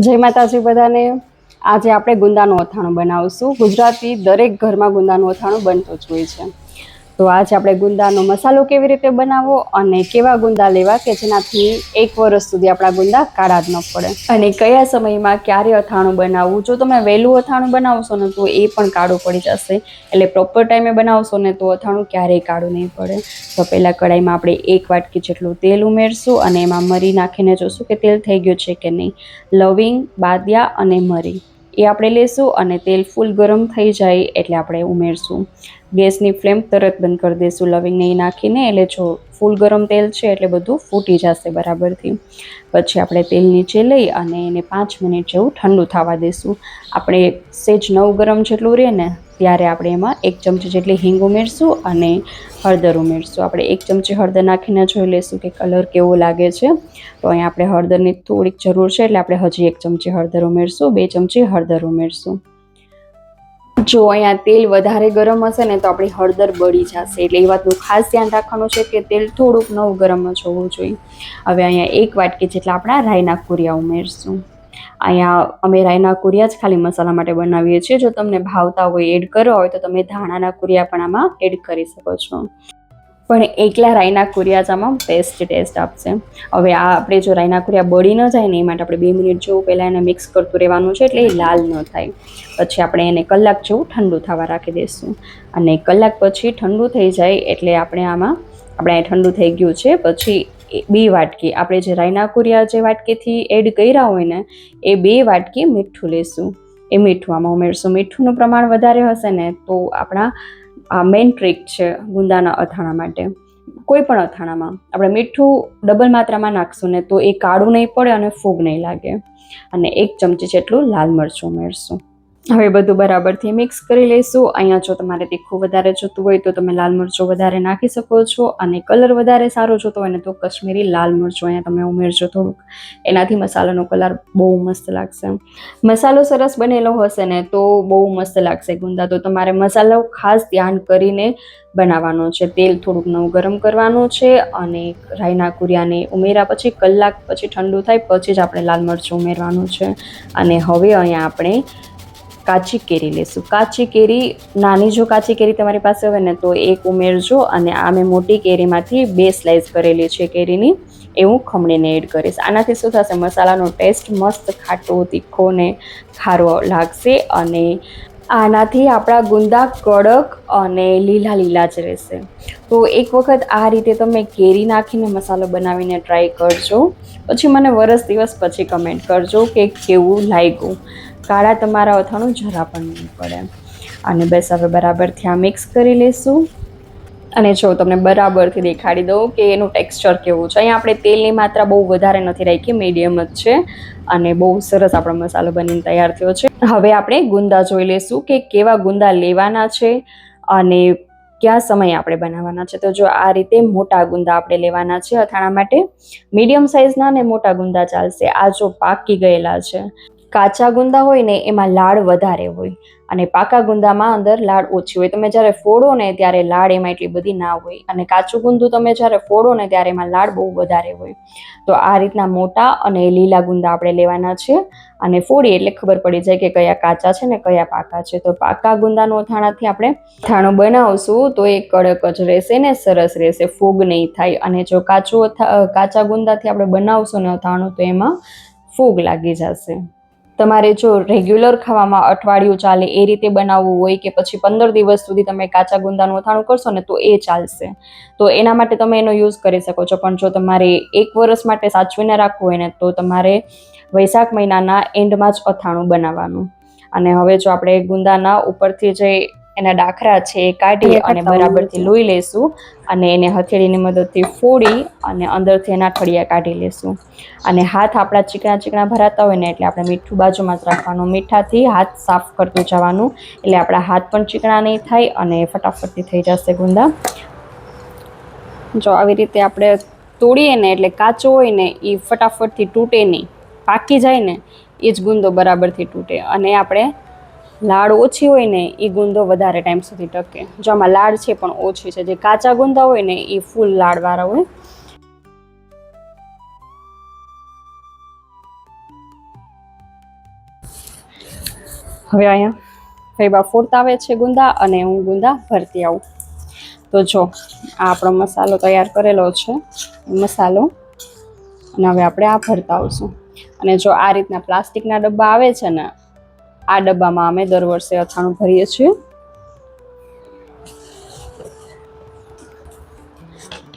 જય માતાજી બધાને। આજે આપણે ગુંદાનું અથાણું બનાવશું। ગુજરાતી દરેક ઘરમાં ગુંદાનું અથાણું બનતું જ હોય છે। તો આજે આપણે ગુંદાનો મસાલો કેવી રીતે બનાવવો અને કેવા ગુંદા લેવા કે જેનાથી 1 વર્ષ સુધી આપણા ગુંદા કાળા જ ન પડે, અને કયા સમયમાં ક્યારે અથાણું બનાવવું। જો તમે વહેલું અથાણું બનાવશો ને તો એ પણ કાળું પડી જશે, એટલે પ્રોપર ટાઈમે બનાવશો ને તો અથાણું ક્યારેય કાળું નહીં પડે। તો પહેલાં કઢાઈમાં આપણે 1 વાટકી જેટલું તેલ ઉમેરશું અને એમાં મરી નાખીને જોશું કે તેલ થઈ ગયું છે કે નહીં। લવિંગ, બાદિયા અને મરી એ આપણે લેશું અને તેલ ફૂલ ગરમ થઈ જાય એટલે આપણે ઉમેરશું। ગેસની ફ્લેમ તરત બંધ કરી દઈશું લવિંગને એ નાખીને, એટલે જો ફૂલ ગરમ તેલ છે એટલે બધું ફૂટી જશે બરાબરથી। પછી આપણે તેલ નીચે લઈ અને એને 5 મિનિટ જેવું ઠંડુ થવા દઈશું। આપણે સેજ 9 ગરમ જેટલું રહે ને ત્યારે આપણે એમાં 1 ચમચી જેટલી હિંગ ઉમેરશું અને હળદર ઉમેરશું। આપણે 1 ચમચી હળદર નાખીને જોઈ લઈશું કે કલર કેવો લાગે છે। તો અહીંયા આપણે હળદરની થોડીક જરૂર છે એટલે આપણે હજી 1 ચમચી હળદર ઉમેરશું, 2 ચમચી હળદર ઉમેરશું। જો અહીંયા તેલ વધારે ગરમ હશે ને તો આપણી હળદર બળી જશે, એટલે એ વાતનું ખાસ ધ્યાન રાખવાનું છે કે તેલ થોડુંક નવ ગરમ જ હોવું જોઈએ। હવે અહીંયા 1 વાટકી જેટલા આપણા રાઈના કુરિયા ઉમેરશું। અહીંયા અમે રાઈના કુરિયા જ ખાલી મસાલા માટે બનાવીએ છીએ। જો તમને ભાવતા હોય એડ કરવા હોય તો તમે ધાણાના કુરિયા પણ આમાં એડ કરી શકો છો, પણ એકલા રાઈના કુરિયા જ આમાં ટેસ્ટ આપશે। હવે આ આપણે જો રાઈના કુરિયા બળી ન જાય ને એ માટે આપણે 2 મિનિટ જેવું પહેલાં એને મિક્સ કરતું રહેવાનું છે, એટલે એ લાલ ન થાય। પછી આપણે એને કલાક જેવું ઠંડુ થવા રાખી દઈશું, અને કલાક પછી ઠંડુ થઈ જાય એટલે આપણે ઠંડુ થઈ ગયું છે પછી 2 વાટકી આપણે જે રાઈના કુરિયા જે વાટકીથી એડ કર્યા હોય ને એ 2 વાટકી મીઠું લેશું। એ મીઠું આમાં ઉમેરશું। મીઠુંનું પ્રમાણ વધારે હશે ને તો આપણા આ મેઇન ટ્રીક છે ગુંદાના અથાણા માટે। કોઈ પણ અથાણામાં આપણે મીઠું ડબલ માત્રામાં નાખશું ને તો એ કાળું નહીં પડે અને ફૂગ નહીં લાગે। અને 1 ચમચી જેટલું લાલ મરચું ઉમેરશું। હવે બધું બરાબરથી મિક્સ કરી લઈશું। અહીંયા જો તમારે તીખું વધારે જોતું હોય તો તમે લાલ મરચું વધારે નાખી શકો છો, અને કલર વધારે સારો જોતો હોય ને તો કશ્મીરી લાલ મરચું અહીંયા તમે ઉમેરજો થોડુંક, એનાથી મસાલાનો કલર બહુ મસ્ત લાગશે। મસાલો સરસ બનેલો હશે ને તો બહુ મસ્ત લાગશે ગુંદા। તો તમારે મસાલો ખાસ ધ્યાન કરીને બનાવવાનો છે। તેલ થોડુંક નવું ગરમ કરવાનું છે, અને રાઈના કુરિયાને ઉમેર્યા પછી કલાક પછી ઠંડુ થાય પછી જ આપણે લાલ મરચું ઉમેરવાનું છે। અને હવે અહીંયા આપણે કાચી કેરી લેશું। કાચી કેરી નાની જો કાચી કેરી તમારી પાસે હોય ને તો 1 ઉમેરજો, અને આ મેં મોટી કેરીમાંથી 2 સ્લાઇસ કરેલી છે કેરીની, એ હું ખમણીને એડ કરીશ। આનાથી શું થશે, મસાલાનો ટેસ્ટ મસ્ત ખાટો તીખો ને ખારો લાગશે, અને આનાથી આપણા ગુંદા કડક અને લીલા લીલા જ રહેશે। તો એક વખત આ રીતે તમે કેરી નાખીને મસાલો બનાવીને ટ્રાય કરજો, પછી મને વરસ દિવસ પછી કમેન્ટ કરજો કે કેવું લાગ્યું। કાળા તમારા અથાણું જરા પણ નહીં પડે। અને બસ હવે બરાબરથી આ મિક્સ કરી લઈશું। અને જો તમને બરાબરથી દેખાડી દઉં કે એનું ટેક્સચર કેવું છે। અહીંયા આપણે તેલની માત્રા બહુ વધારે નથી રાખી, મીડિયમ જ છે, અને બહુ સરસ આપણો મસાલો બનીને તૈયાર થયો છે। હવે આપણે ગુંદા જોઈ લઈશું કે કેવા ગુંદા લેવાના છે અને કયા સમયે આપણે બનાવવાના છે। તો જો આ રીતે મોટા ગુંદા આપણે લેવાના છે અથાણા માટે। મીડિયમ સાઇઝના ને મોટા ગુંદા ચાલશે। આ જો પાકી ગયેલા છે। કાચા ગુંદા હોય ને એમાં લાળ વધારે હોય, અને પાકા ગુંદામાં અંદર લાળ ઓછી હોય। તમે જ્યારે ફોડો ને ત્યારે લાળ એમાં એટલી બધી ના હોય, અને કાચું ગુંદું તમે જ્યારે ફોડો ને ત્યારે એમાં લાળ બહુ વધારે હોય। તો આ રીતના મોટા અને લીલા ગુંદા આપણે લેવાના છે, અને ફોડી એટલે ખબર પડી જાય કે કયા કાચા છે ને કયા પાકા છે। તો પાકા ગુંદાનું અથાણાથી આપણે અથાણું બનાવશું તો એ કડક જ રહેશે ને સરસ રહેશે, ફૂગ નહીં થાય। અને જો કાચા ગુંદાથી આપણે બનાવશું ને અથાણું તો એમાં ફૂગ લાગી જશે। તમારે જો રેગ્યુલર ખાવામાં અઠવાડિયું ચાલે એ રીતે બનાવવું હોય કે પછી 15 દિવસ સુધી તમે કાચા ગુંદાનું અથાણું કરશો ને તો એ ચાલશે। તો એના માટે તમે એનો યુઝ કરી શકો છો। પણ જો તમારે 1 વર્ષ માટે સાચવીને રાખવું હોય ને તો તમારે વૈશાખ મહિનાના એન્ડમાં જ અથાણું બનાવવાનું। અને હવે જો આપણે ગુંદાના ઉપરથી જે એના ડાખરા છે એ કાઢી અને બરાબરથી લોહી લઈશું, અને એને હથેળીની મદદથી ફોડી અને અંદરથી એના ઠળિયા કાઢી લઈશું। અને હાથ આપણા ચીકણા ભરાતા હોય ને એટલે આપણે મીઠું બાજુમાં જ રાખવાનું। મીઠાથી હાથ સાફ કરતું જવાનું, એટલે આપણા હાથ પણ ચીકણા નહીં થાય અને ફટાફટથી થઈ જશે ગુંદા। જો આવી રીતે આપણે તોડીએ ને એટલે કાચો હોય ને એ ફટાફટથી તૂટે નહીં, પાકી જાય ને એ જ ગુંદો બરાબરથી તૂટે। અને આપણે લાળ ઓછી હોય ને એ ગુંદો વધારે ટાઈમ સુધી ટકે। જો આમાં લાળ છે પણ ઓછી છે। જે કાચા ગુંદા હોય ને એ ફૂલ લાળવાળા હોય। હવે અહીંયા ફેબા ફોડતા આવે છે ગુંદા અને હું ગુંદા ભરતી આવું. તો જો આ આપણો મસાલો તૈયાર કરેલો છે મસાલો, અને હવે આપણે આ ભરતા આવશું. અને જો આ રીતના પ્લાસ્ટિકના ડબ્બા આવે છે ને, આ ડબ્બામાં અમે દર વર્ષે અથાણું ભરીએ છીએ.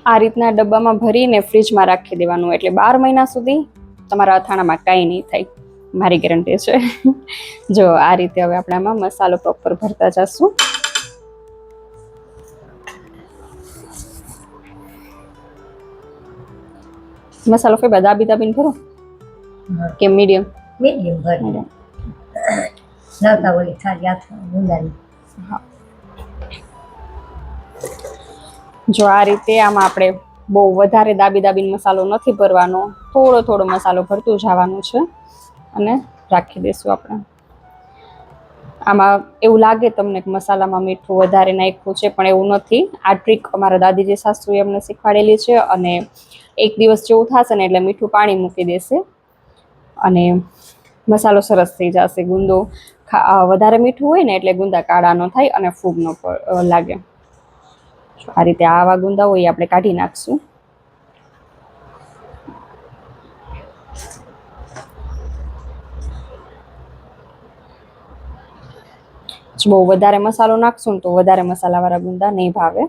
આ રીતના ડબ્બામાં ભરીને ફ્રીજમાં રાખી દેવાનું, એટલે 12 મહિના સુધી તમારા અથાણામાં કાંઈ નહીં થાય, મારી ગેરંટી છે. જો આ રીતે હવે આપણે આમાં મસાલો પ્રોપર ભરતા જશું. મસાલો ફેબા દાબી દાબીને ભરો કે મીડિયમ? મીડિયમ ભરી નવતા ઓલી ખાલી આથા ગુંદાની. હા, જો આ રીતે આમાં આપણે બહુ વધારે દાબી દાબીને મસાલો નથી ભરવાનો, થોડો થોડો મસાલો ભરતું જવાનું છે અને રાખી દઈશું આપણે. આમાં એવું લાગે તમને કે મસાલામાં મીઠું વધારે નાખ્યું છે, પણ એવું નથી. આ ટ્રીક અમારા દાદીજી સાસુએ અમને શીખવાડેલી છે, અને એક દિવસ જેવું થશે ને એટલે મીઠું પાણી મૂકી દેશે અને મસાલો સરસ થઈ જશે. ગુંદો વધારે મીઠું હોય ને એટલે ગુંદા કાળા ન થાય અને ફૂગ ન લાગે. આ રીતે આવા ગુંદા હોય આપણે કાઢી નાખશું. બહુ વધારે મસાલો નાખશું તો વધારે મસાલાવાળા ગુંદા નહીં ભાવે.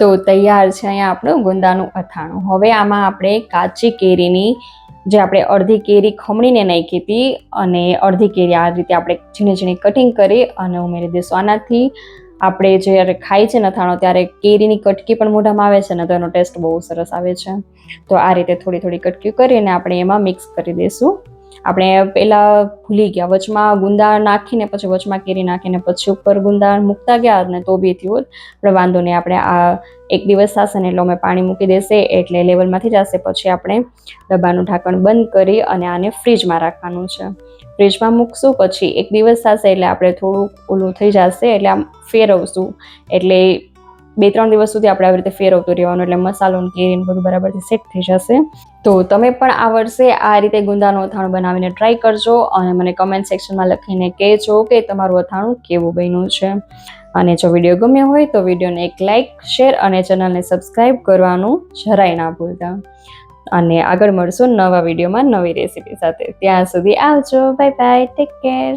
તો તૈયાર છે અહીંયા આપણું ગુંદાનું અથાણું. હવે આમાં આપણે કાચી કેરીની, જે આપણે અડધી કેરી ખમણીને નાખી હતી અને અડધી કેરી આ રીતે આપણે ઝીણી ઝીણી કટિંગ કરી અને ઉમેરી દઈશું. આનાથી આપણે જ્યારે ખાઈ છે ને અથાણું ત્યારે કેરીની કટકી પણ મોઢામાં આવે છે ને તો એનો ટેસ્ટ બહુ સરસ આવે છે. તો આ રીતે થોડી થોડી કટકી કરીને આપણે એમાં મિક્સ કરી દઈશું. આપણે પહેલાં ભૂલી ગયા, વચમાં ગુંદા નાખીને પછી વચમાં કેરી નાખીને પછી ઉપર ગુંદા મૂકતા ગયા ને તો બી થયું. આપણે વાંધો નહીં, આપણે આ એક દિવસ થશે ને એટલે અમે પાણી મૂકી દેશે એટલે લેવલમાંથી જશે. પછી આપણે ડબ્બાનું ઢાંકણ બંધ કરી અને આને ફ્રીજમાં રાખવાનું છે. ફ્રીજમાં મૂકશું, પછી એક દિવસ થશે એટલે આપણે થોડું ઓલું થઈ જશે એટલે આમ ફેરવશું, એટલે 2-3 દિવસ સુધી આપણે આવી રીતે ફેરવતું રહેવાનું, એટલે મસાલો ને કેરીને બધું બરાબરથી સેટ થઈ જશે. તો તમે પણ આ વર્ષે આ રીતે ગુંદાનું અથાણું બનાવીને ટ્રાય કરજો અને મને કમેન્ટ સેક્શનમાં લખીને કહેજો કે તમારું અથાણું કેવું બન્યું છે. અને જો વિડીયો ગમ્યો હોય તો વિડીયોને એક લાઇક, શેર અને ચેનલને સબસ્ક્રાઈબ કરવાનું જરાય ના ભૂલતા. અને આગળ મળશું નવા વિડીયોમાં નવી રેસીપી સાથે. ત્યાં સુધી આવજો, બાય બાય, ટેક કેર.